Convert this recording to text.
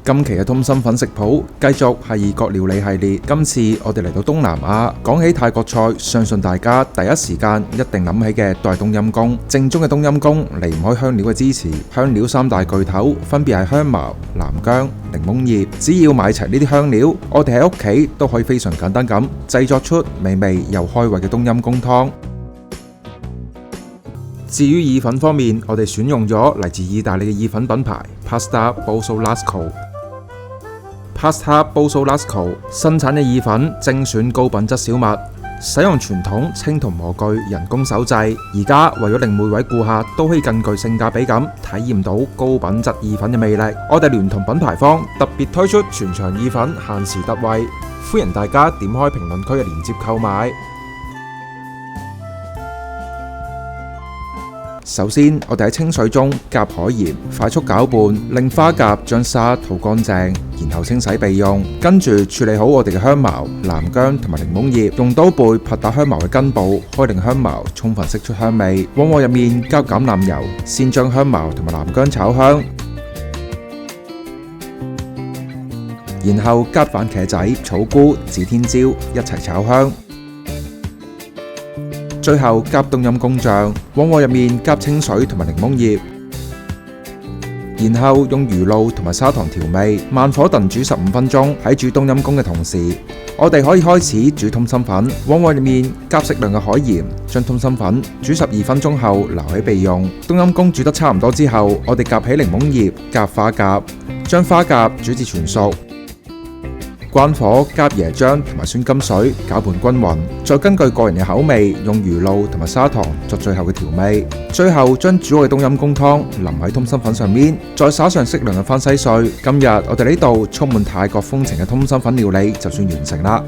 今期嘅通心粉食譜繼續係異國料理系列，今次我哋嚟到東南亞。講起泰國菜，相信大家第一時間一定諗起嘅都係冬陰功。正宗嘅冬陰功離唔開香料嘅支持，香料三大巨頭分別係香茅、南薑、檸檬葉。只要買齊呢啲香料，我哋喺屋企都可以非常簡單咁製作出美味又開胃嘅冬陰功湯。至於意粉方面，我哋選用咗嚟自意大利嘅意粉品牌 Pasta Bolsolasco。Pasta Bolsolasco 生產嘅意粉精選高品質小麥，使用傳統青銅模具人工手製。而家為咗令每位顧客都可以更具性價比咁體驗到高品質意粉嘅魅力，我哋聯同品牌方特別推出全場意粉限時特惠，歡迎大家點開評論區嘅鏈接購買。首先，我哋喺清水中加海鹽，快速攪拌，令花甲將沙吐乾淨，然後清洗備用。跟住處理好我哋嘅香茅、南薑同埋檸檬葉，用刀背拍打香茅嘅根部，開令香茅充分釋出香味。往鍋入面加橄欖油，先將香茅同埋南薑炒香，然後加番茄仔、草菇、指天椒一齊炒香。最後加冬陰功醬，往鍋入面加清水同埋檸檬葉，然後用魚露同埋砂糖調味，慢火燉煮15分鐘。喺煮冬陰功嘅同時，我哋可以開始煮通心粉。往鍋入面加適量嘅海鹽，將通心粉煮12分鐘後留起備用。冬陰功煮得差唔多之後，我哋夾起檸檬葉，夾花甲，將花甲煮至全熟。關火加椰漿同埋酸甘水攪拌均勻，再根據個人嘅口味用魚露同埋砂糖作最後嘅調味。最後將煮好嘅冬陰功湯淋喺通心粉上面，再灑上適量嘅番西碎。今日我哋呢度充滿泰國風情嘅通心粉料理就算完成啦。